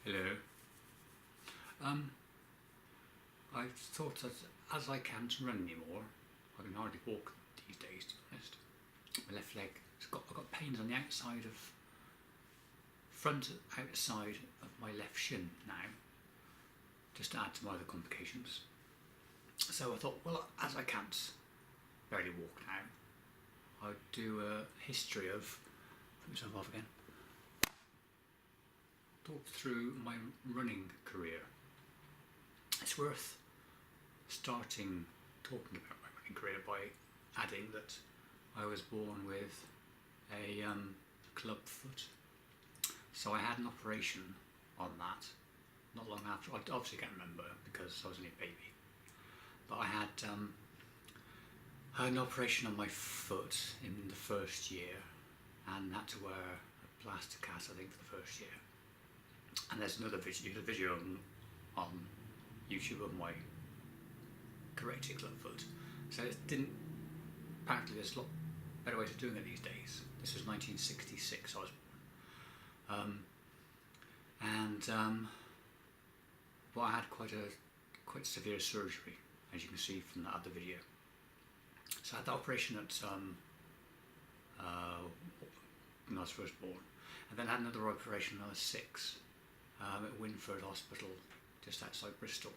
Hello. I thought that as I can't run anymore, I can hardly walk these days, to be honest. My left leg, I've got pains on the front outside of my left shin now, just to add to my other complications. So I thought, well, as I can't barely walk now, I'd do a history of, put myself off again, talk through my running career. It's worth starting talking about my running career by adding that I was born with a club foot. So I had an operation on that not long after. I obviously can't remember because I was only a baby, but I had an operation on my foot in the first year and had to wear a plaster cast, I think, for the first year. And there's another video on YouTube of my corrected club foot. So apparently there's a lot better ways of doing it these days. This was 1966 I was born. Well, I had quite severe surgery, as you can see from that other video. So I had the operation at when I was first born, and then I had another operation when I was 6 at Winford Hospital, just outside Bristol.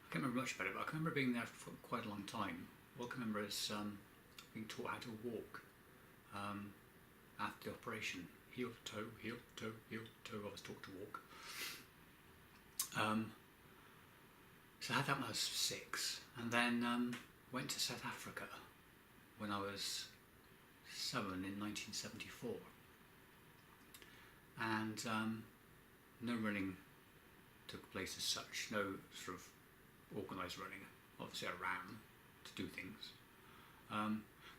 I can't remember much about it, but I can remember being there for quite a long time. All I can remember is being taught how to walk after the operation. Heel, toe, heel, toe, heel, toe. I was taught to walk. So I had that when I was 6, and then went to South Africa when I was 7 in 1974. And no running took place as such, no sort of organised running. Obviously I ran to do things.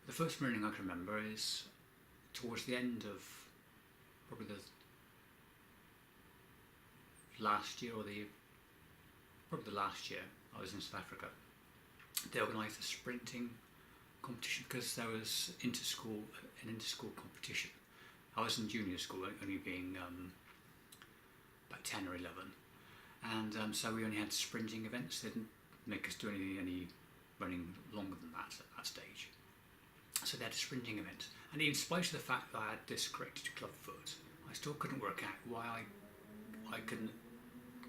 The first running I can remember is towards the end of probably the last year, probably the last year I was in South Africa. They organised a sprinting competition because there was an inter-school competition. I was in junior school, only being about 10 or 11, and so we only had sprinting events. They didn't make us do any running longer than that at that stage. So they had a sprinting event, and in spite of the fact that I had this corrected club foot, I still couldn't work out why I couldn't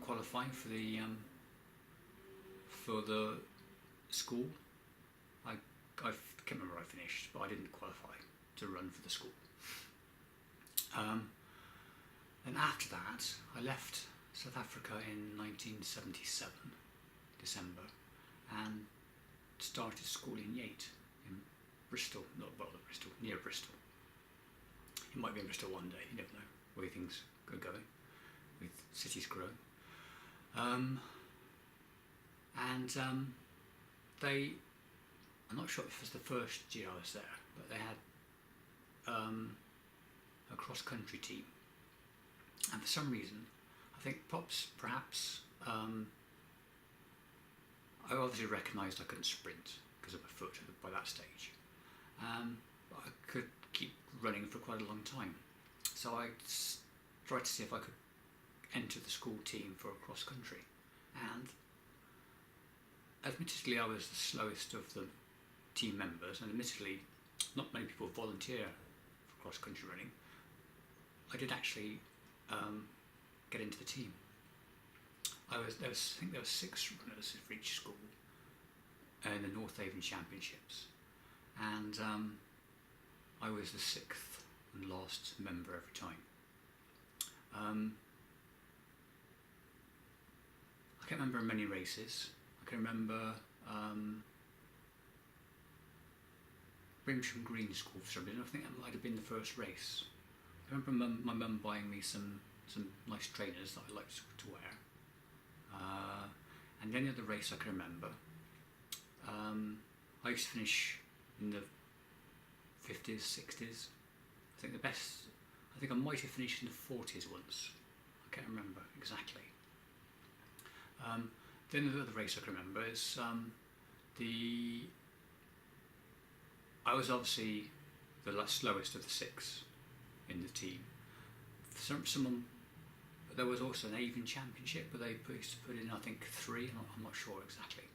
qualify for the school. I can't remember where I finished, but I didn't qualify to run for the school. And after that, I left South Africa in 1977, December, and started school in Yate, in Bristol, near Bristol. It might be in Bristol one day, you never know where things are going, with cities growing. I'm not sure if it was the first year I was there, but they had a cross-country team, and for some reason, I think perhaps I obviously recognised I couldn't sprint because of my foot by that stage, but I could keep running for quite a long time, so I tried to see if I could enter the school team for a cross-country, and admittedly I was the slowest of the team members, and admittedly not many people volunteer for cross-country running. I did actually get into the team. I think there were 6 runners for each school in the North Avon Championships, and I was the 6th and last member every time. I can't remember many races. I can remember Brimsham Green School for some reason. I think that might have been the first race. I remember my mum buying me some nice trainers that I liked to wear. And any other race I can remember, I used to finish in the 50s, 60s. I think I might have finished in the 40s once. I can't remember exactly. Then the other race I can remember is I was obviously the slowest of the 6 in the team. Someone But there was also an Avon Championship where they used to put in, I think, 3. I'm not sure exactly.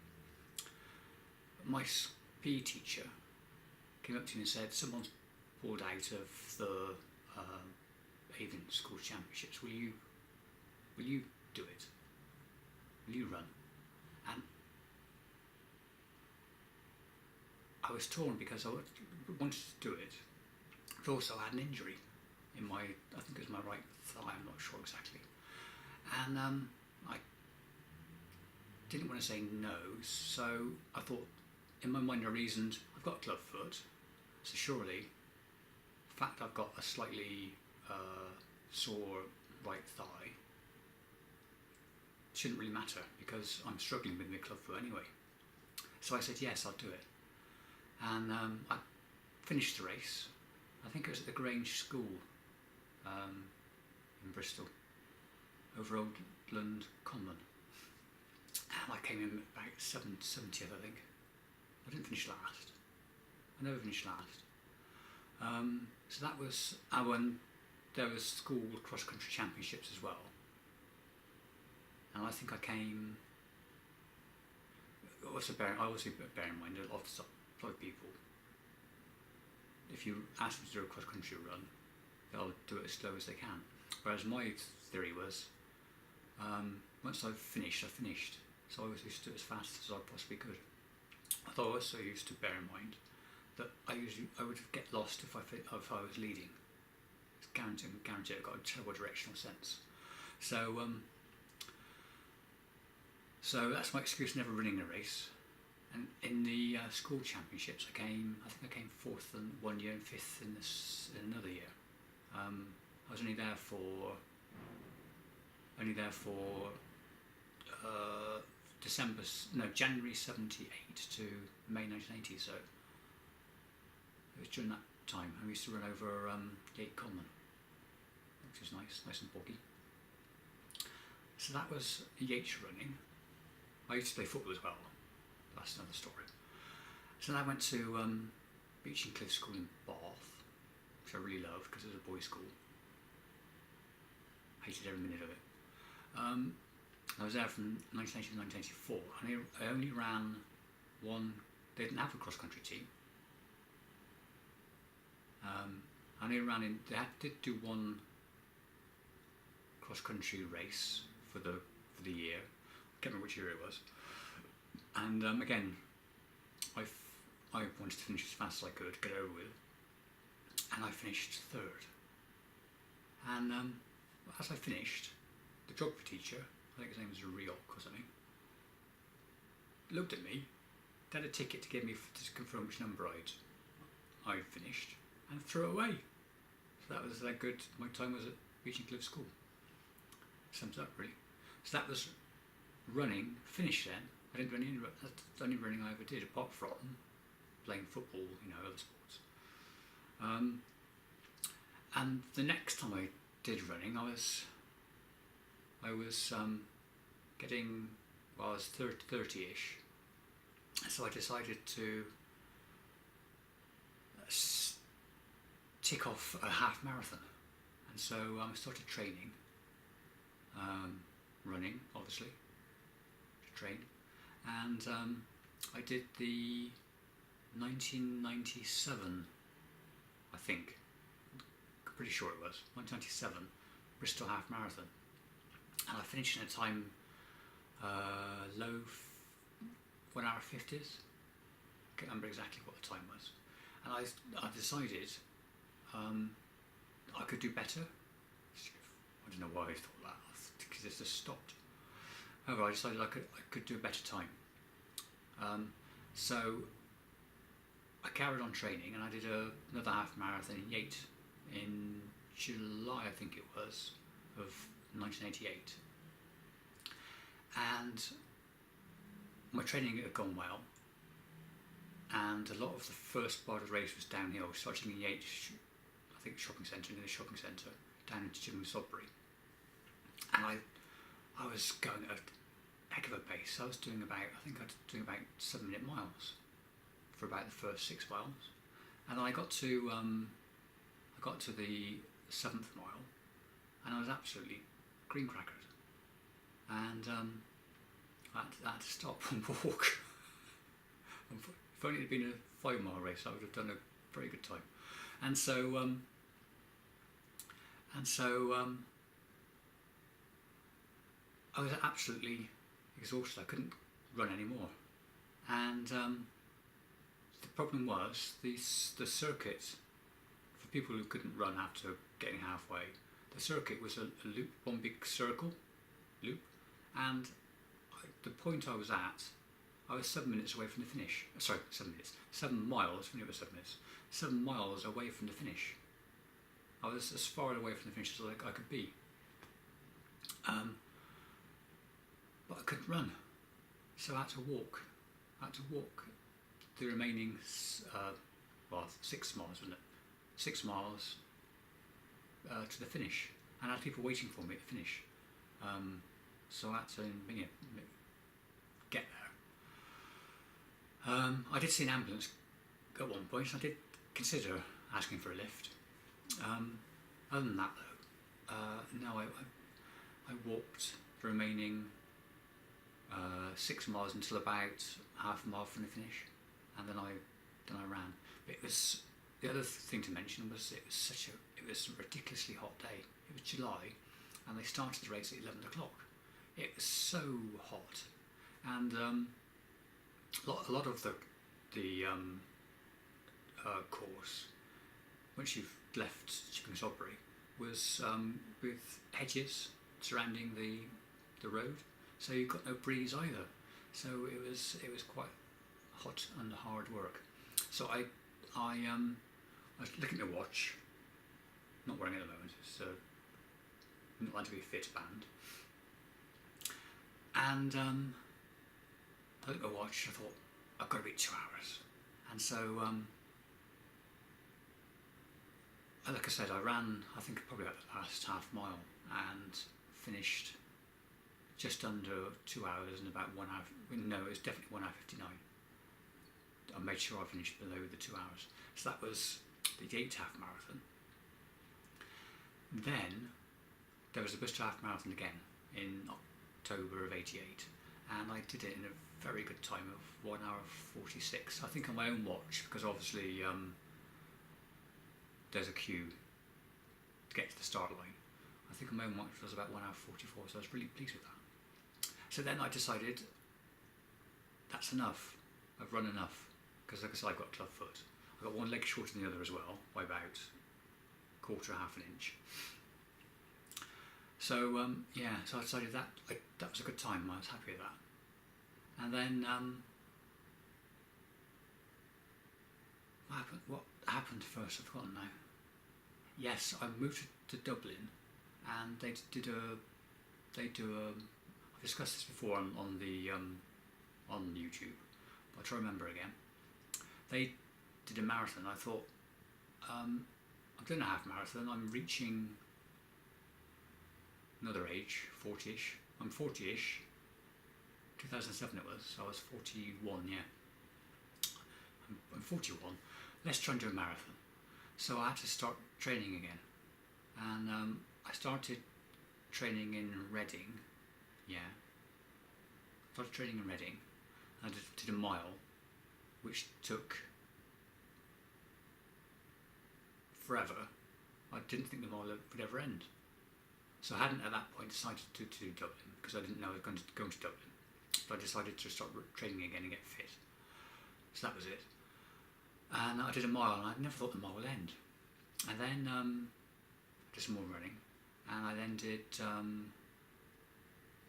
But my PE teacher came up to me and said, someone's pulled out of the Avon School Championships. Will you do it? Will you run? And I was torn because I wanted to do it, but also I had an injury in my, I think it was my right thigh, I'm not sure exactly. And I didn't want to say no, so I thought, in my mind I reasoned, I've got a club foot, so surely the fact I've got a slightly sore right thigh shouldn't really matter because I'm struggling with my club foot anyway. So I said yes, I'll do it. And I finished the race. I think it was at the Grange School in Bristol, over Oldland Common. And I came in about 70th, I think. I didn't finish last. I never finished last. So that was when there was school cross-country championships as well. And I think I came. Also bear in mind that lots of people, if you ask them to do a cross-country run, they'll do it as slow as they can. Whereas my theory was, once I finished. So I always used to do it as fast as I possibly could. I thought I also used to bear in mind that I would get lost if I was leading. It's guaranteed I've got a terrible directional sense. So that's my excuse, never running a race. And in the school championships, I think I came 4th in one year and 5th in another year. I was only there for January 78 to May 1980. So it was during that time. I used to run over Yate Common, which was nice and boggy. So that was Yates running. I used to play football as well. That's another story. So then I went to Beach and Cliff School in Bath, which I really loved because it was a boys' school. Hated every minute of it. I was there from 1980 to 1984, and I only ran one. They didn't have a cross-country team. I only ran in. They did do one cross-country race for the year. I can't remember which year it was. And again, I wanted to finish as fast as I could, get over with, and I finished 3rd. And as I finished, the geography teacher, I think his name was Riok or something, looked at me, had a ticket to give me to confirm which number I'd finished, and threw it away. So that was that good. My time was at Beach and Cliff School. Sums up really. So that was running. Finished then. I didn't do any. That's the only running I ever did, apart from playing football, other sports. And the next time I did running, I was getting, I was 30-ish, so I decided to tick off a half marathon, and so I started training, running obviously, to train, and I did the 1997, I think, pretty sure it was, 1997 Bristol Half Marathon, and I finished in a time low 1 hour 50s. I can't remember exactly what the time was, and I decided I could do better. I don't know why I thought that, because it just stopped. However, I decided I could do a better time. So I carried on training, and I did another half marathon in Yate in July, I think it was, of 1988. And my training had gone well, and a lot of the first part of the race was downhill, starting in Yate, I think shopping centre, near the shopping centre, down into Chilham Sodbury. And I was going at a heck of a pace. I was doing about 7-minute miles for about the first 6 miles, and then I got to the 7th mile, and I was absolutely green crackers, and I had to stop and walk. If only it had been a 5-mile race, I would have done a very good time. And so I was absolutely exhausted. I couldn't run anymore. And the problem was the circuit, for people who couldn't run after getting halfway, the circuit was a loop, one big circle loop, and the point I was at, I was 7 minutes away from the finish. Sorry, 7 minutes. 7 miles, I knew it was 7 minutes. 7 miles away from the finish. I was as far away from the finish as I could be. But I couldn't run. So I had to walk. I had to walk the remaining, 6 miles, wasn't it? 6 miles to the finish. And I had people waiting for me at the finish. So I had to get there. I did see an ambulance at one point. I did consider asking for a lift. Other than that, though, no, I walked the remaining 6 miles until about half a mile from the finish, and then I ran. But it was, the other thing to mention was it was a ridiculously hot day. It was July, and they started the race at 11 o'clock. It was so hot, and a lot of the course, once you've left Chipping Sodbury, was with hedges surrounding the road, so you got no breeze either. So it was quite hot and hard work. So I was looking at the watch, not wearing it at the moment. It's not allowed to be a fit band, and I looked at the watch. I thought, I've got to beat 2 hours, and so like I said, I ran, I think probably about the last half mile, and finished just under 2 hours and about 1 hour. No, it was definitely 1 hour 59. I made sure I finished below the 2 hours. So that was the Yate half marathon. Then there was the Bristol half marathon again in October of '88, and I did it in a very good time of 1 hour 46. I think on my own watch, because obviously there's a queue to get to the start line. I think on my own watch was about 1 hour 44, so I was really pleased with that. So then I decided that's enough. I've run enough, because like I said, I've got club foot. I've got one leg shorter than the other as well, by about half an inch. So so I decided that was a good time. I was happy with that. And then what happened first? I've forgotten now. Yes, I moved to Dublin, and they do a. I've discussed this before on YouTube. I'll try to remember again. They did a marathon. I thought, I'm doing a half marathon. I'm reaching another age, 40ish. I'm 40ish. 2007 it was. I was 41. Yeah, I'm 41. Let's try and do a marathon. So I had to start training again, and I started training in Reading. Yeah, started training in Reading. I did a mile, which took forever. I didn't think the mile would ever end. So I hadn't at that point decided to do Dublin, because I didn't know I was going to Dublin. So I decided to start training again and get fit. So that was it. And I did a mile, and I never thought the mile would end. And then did some more running, and I then did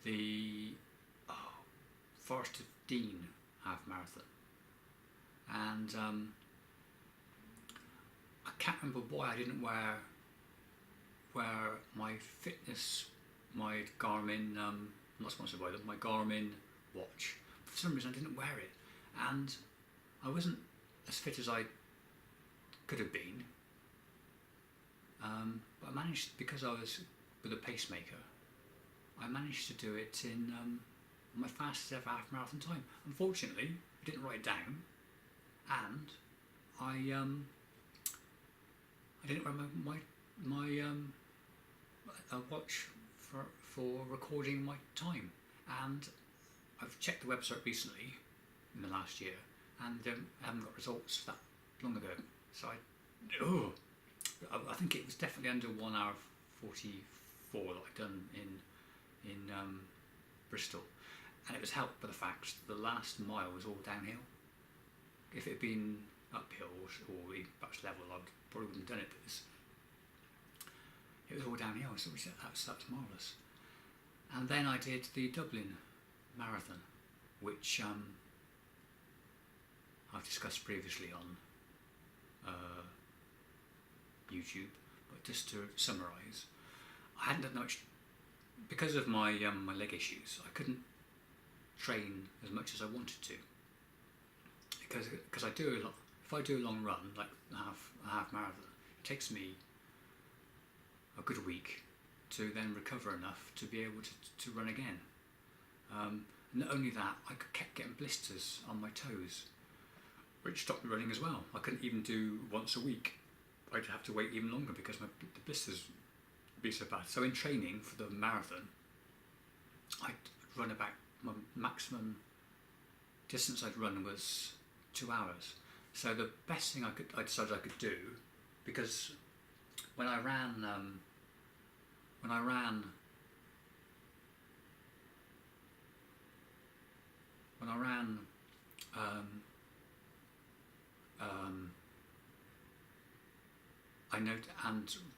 the Forest of Dean half marathon. And I can't remember why I didn't wear my fitness, my Garmin, I'm not sponsored by them, my Garmin watch. For some reason I didn't wear it, and I wasn't as fit as I could have been, but I managed, because I was with a pacemaker, I managed to do it in my fastest ever half marathon time. Unfortunately, I didn't write it down, and I didn't wear my watch for recording my time. And I've checked the website recently in the last year, and I haven't got results that long ago. So I think it was definitely under 1 hour 44 that I'd done in Bristol, and it was helped by the fact that the last mile was all downhill. If it had been uphill or perhaps level, I probably wouldn't have done it, but it was all downhill, so that's marvellous. And then I did the Dublin Marathon, which I've discussed previously on YouTube, but just to summarise, I hadn't done much because of my my leg issues. I couldn't train as much as I wanted to because I do a lot. If I do a long run, like a half marathon, it takes me a good week to then recover enough to be able to run again. Not only that, I kept getting blisters on my toes, which stopped me running as well. I couldn't even do once a week. I'd have to wait even longer because the blisters would be so bad. So in training for the marathon, I'd run about, my maximum distance I'd run was 2 hours. So the best thing I decided I could do, because when I ran and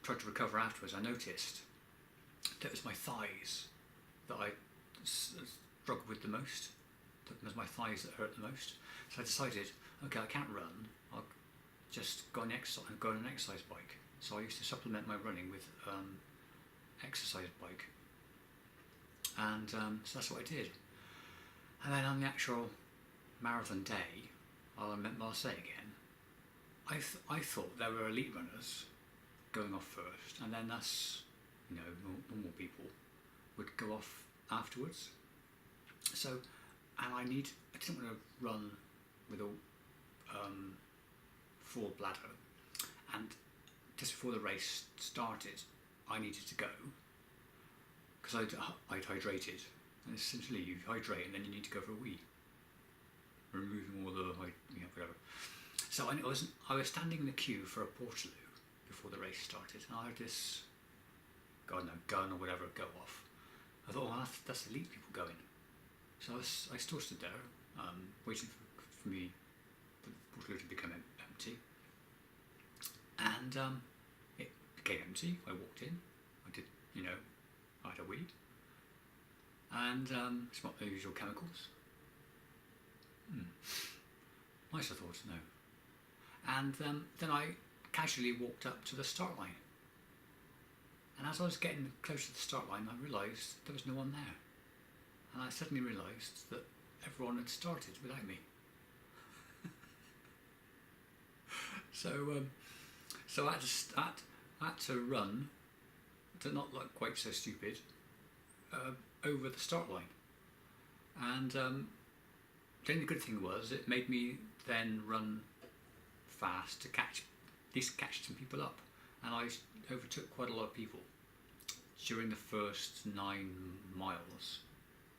tried to recover afterwards, I noticed that it was my thighs that I struggled with the most. It was my thighs that hurt the most. So I decided, okay, I can't run. I'll just go on an exercise bike. So I used to supplement my running with exercise bike, and so that's what I did. And then on the actual marathon day, I'll say again, I thought there were elite runners going off first, and then us, normal people would go off afterwards. So, and I didn't want to run with a full bladder, and just before the race started, I needed to go because I'd hydrated, and essentially you hydrate and then you need to go for a wee, removing all the whatever. So I was standing in the queue for a Portaloo before the race started, and I had this gun or whatever go off. I thought, well, that's elite people going. So I still stood there, waiting for the Portaloo to become empty, and it became empty. I walked in. I did, I had a wee, and smelt the usual chemicals. Nice, I thought, no. And then I casually walked up to the start line. And as I was getting close to the start line, I realised there was no one there. And I suddenly realised that everyone had started without me. So I had to run, to not look quite so stupid, over the start line. And the only good thing was it made me then run fast to catch some people up, and I overtook quite a lot of people during the first 9 miles,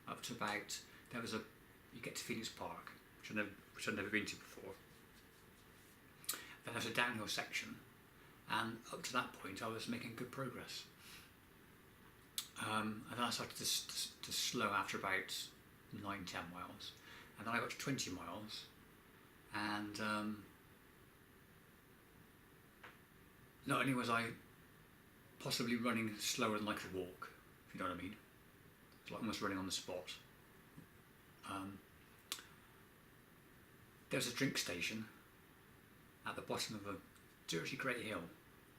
up to about, you get to Phoenix Park, which I've never been to before. Then there's a downhill section, and up to that point I was making good progress. And then I started to slow after about 9-10 miles, and then I got to 20 miles, and not only was I possibly running slower than I could walk, if you know what I mean, it's like almost running on the spot. There was a drink station at the bottom of a dirty great hill,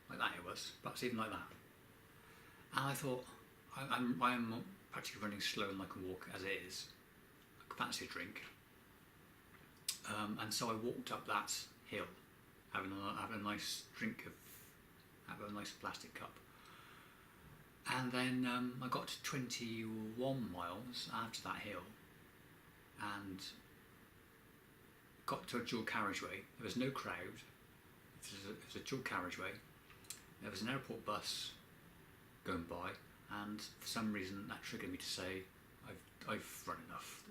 like that it was, perhaps even like that. And I thought, I'm practically running slower than I can walk as it is. I could fancy a drink. And so I walked up that hill, having a nice drink out of a nice plastic cup. And then I got to 21 miles after that hill, and got to a dual carriageway. There was no crowd. It was a dual carriageway. There was an airport bus going by, and for some reason that triggered me to say, I've run enough,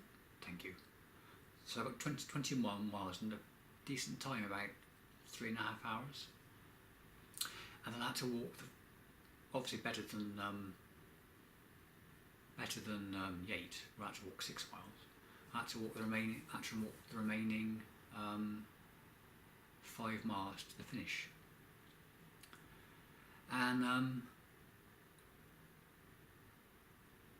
thank you. So I got 21 miles in a decent time, about 3.5 hours, and then I had to walk, obviously better than Yate, where I had to walk 6 miles. I had to walk the remaining 5 miles to the finish. And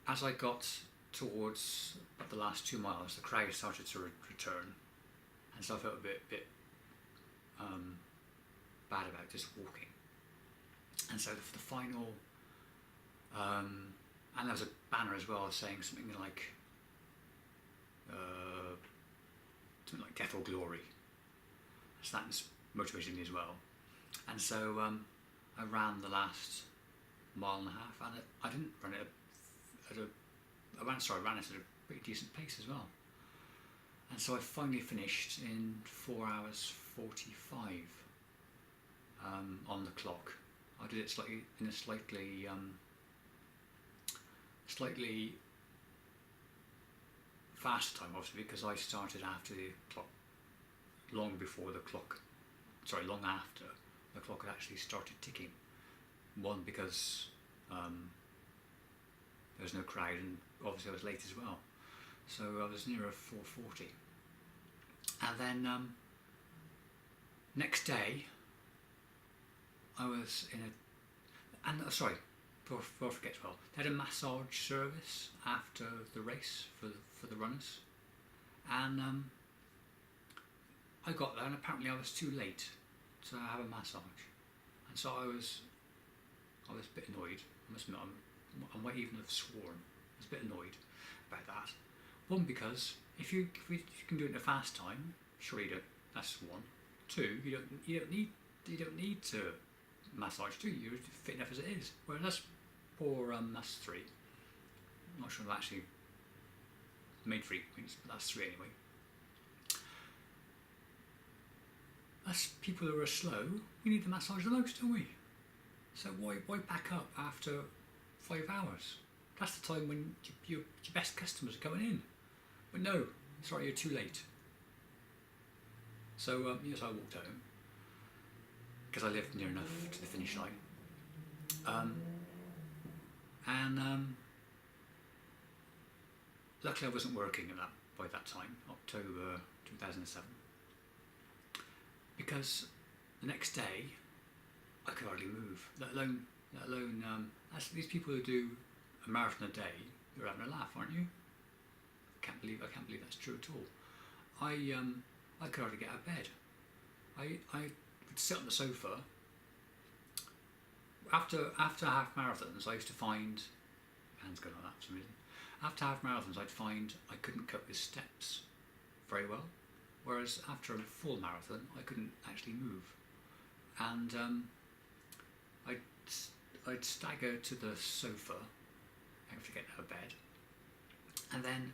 as I got towards about the last 2 miles, the crowd started to return, and so I felt a bit bad about just walking. And so for the final, and there was a banner as well saying something like death or glory. So that motivated me as well. And so I ran the last 1.5 miles, and I didn't run it I ran it at a pretty decent pace as well. And so I finally finished in 4 hours 45 on the clock. I did it in a slightly faster time, obviously, because I started after the clock, long after the clock had actually started ticking. One, because there was no crowd, and obviously I was late as well, so I was nearer 4:40. And then next day I was in before I forget as well, they had a massage service after the race for the runners, and I got there, and apparently I was too late to have a massage, and so I was a bit annoyed. I must admit, I might even have sworn. I was a bit annoyed about that. One, because if you can do it in a fast time, sure you don't. That's one. Two, you don't need to massage, do you? You're fit enough as it is. Whereas that's 3. I'm not sure I've actually made 3 points, but that's 3 anyway. Us people who are slow, we need the massage the most, don't we? So why back up after 5 hours? That's the time when your best customers are coming in. But no, sorry, you're too late. So yes, I walked home because I lived near enough to the finish line. Luckily I wasn't working by that time, October 2007, because the next day I could hardly move, let alone these people who do a marathon a day, you're having a laugh, aren't you? I can't believe that's true at all. I could hardly get out of bed. I would sit on the sofa. After half marathons, I used to find, hands going like that for some reason. After half marathons, I'd find I couldn't cope with steps very well, whereas after a full marathon, I couldn't actually move, and I'd stagger to the sofa after getting out of bed, and then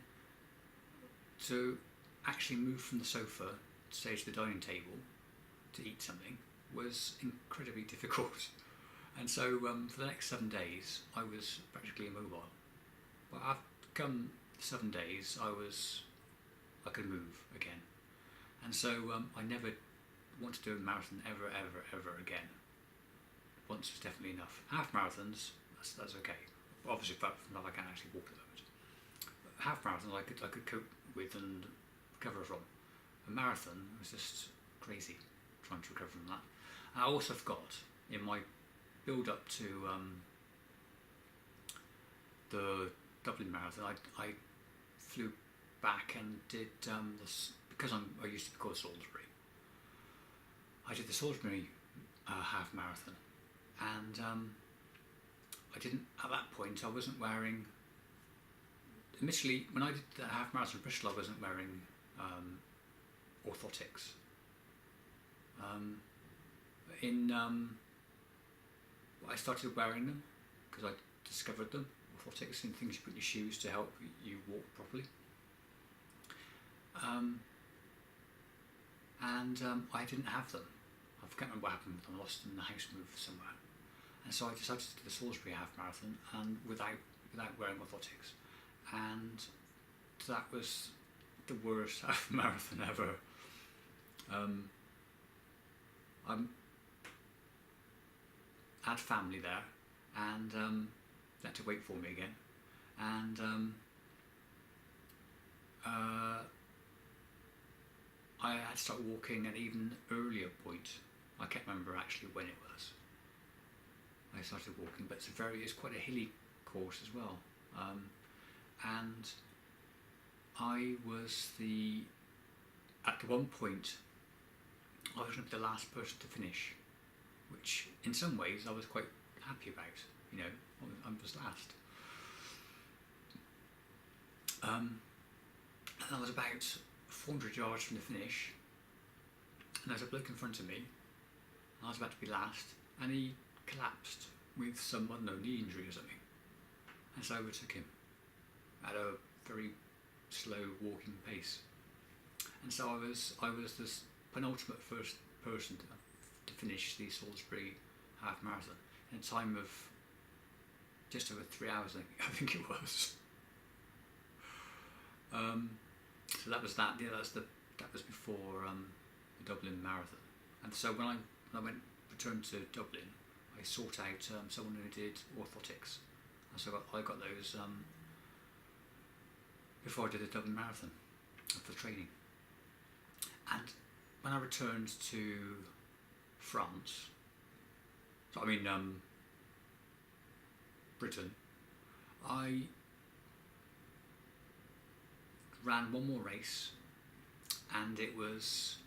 to actually move from the sofa, say to the dining table, to eat something was incredibly difficult. And so for the next 7 days, I was practically immobile. But after come 7 days, I could move again. And so I never want to do a marathon ever again. Once was definitely enough. Half marathons, that's okay. Obviously, if I can't actually walk at the moment. But half marathons I could cope with and recover from. A marathon was just crazy trying to recover from that. And I also forgot in my build up to the Dublin Marathon, I flew back and did this, because I used to be called Salisbury. I did the Salisbury half marathon, and I didn't, at that point I wasn't wearing, initially when I did the half marathon in Bristol, I wasn't wearing orthotics. I started wearing them because I discovered them, orthotics, and things you put in your shoes to help you walk properly. I didn't have them. I can't remember what happened with them. I lost them in the house move somewhere. and so I decided to do the Salisbury half marathon, and without wearing orthotics, and that was the worst half marathon ever. I had family there, and they had to wait for me again, and I had to start walking at an even earlier point. I can't remember actually when it was. I started walking, but it's quite a hilly course as well, and I was at one point I was going to be the last person to finish, which in some ways I was quite happy about. You know, I was last. And I was about 400 yards from the finish, and there was a bloke in front of me. I was about to be last, and he collapsed with some unknown knee injury or something, and so I overtook him at a very slow walking pace. And so I was the penultimate first person to finish the Salisbury half marathon in a time of just over 3 hours, I think it was. So that was that. Yeah, that was before the Dublin marathon. And so when I returned to Dublin, I sought out someone who did orthotics, and so I got those before I did the Dublin marathon for training. And when I returned to France, so I mean Britain, I ran one more race, and it was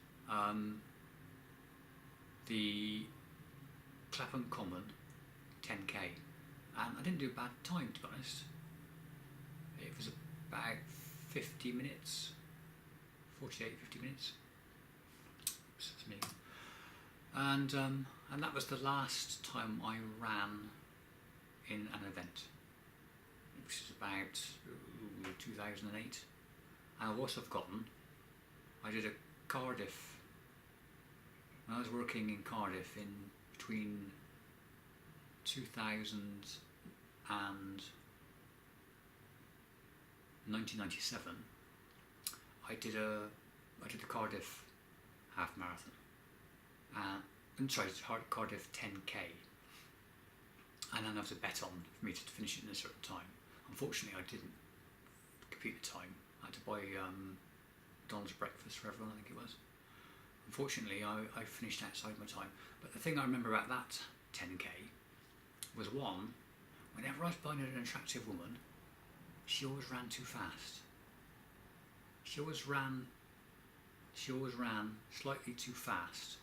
the Clapham Common 10k, and I didn't do a bad time, to be honest. It was about 50 minutes, 50 minutes. That's me. And that was the last time I ran in an event, which is about 2008. And I've also forgotten, I did a Cardiff, when I was working in Cardiff in between 2000 and 1997, I did the Cardiff half marathon, Cardiff 10k, and then there was a bet on for me to finish it in a certain time. Unfortunately, I didn't complete the time. I had to buy Don's breakfast for everyone, I think it was. Unfortunately, I finished outside my time. But the thing I remember about that 10k was, one, whenever I was behind an attractive woman, she always ran too fast. She always ran slightly too fast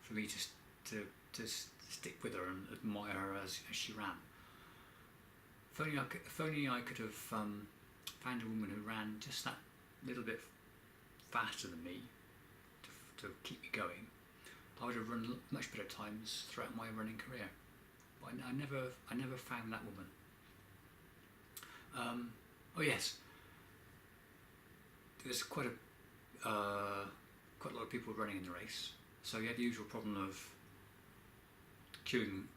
for me to stick with her and admire her as she ran. If only I could have found a woman who ran just that little bit faster than me to keep me going, I would have run much better times throughout my running career. But I never found that woman. Oh yes, there's quite a lot of people running in the race, so you had the usual problem of queuing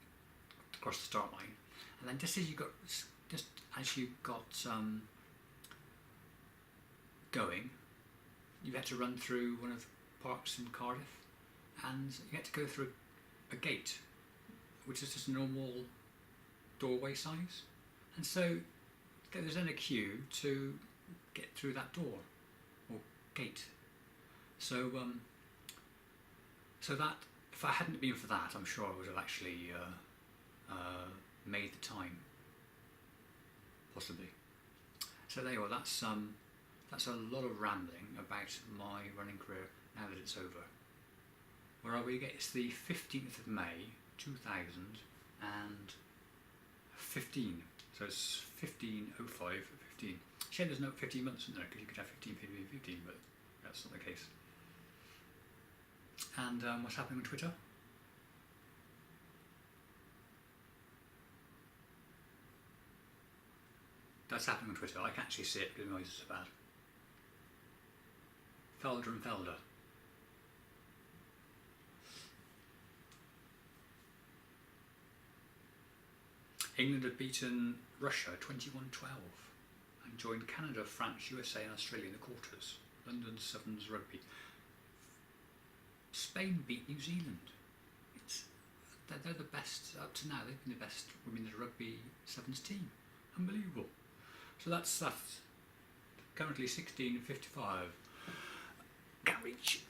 across the start line, and then just as you got going, you had to run through one of the parks in Cardiff, and you had to go through a gate, which is just a normal doorway size, and so there's then a queue to get through that door or gate. So that if I hadn't been for that, I'm sure I would have actually made the time, possibly. So there you are. That's a lot of rambling about my running career now that it's over. Where are we again? It's the 15th of May 2015. So it's 15:05. 15. Shame there's no 15 months in there, because you could have 15, 15, 15, but that's not the case. And what's happening on Twitter? That's happening on Twitter. I can't actually see it because the noise is so bad. Felder and Felder. England had beaten Russia 21-12 and joined Canada, France, USA and Australia in the quarters. London Sevens rugby. Spain beat New Zealand. They're the best up to now. They've been the best women's rugby sevens team. Unbelievable. So that's currently 16:55. Can't reach.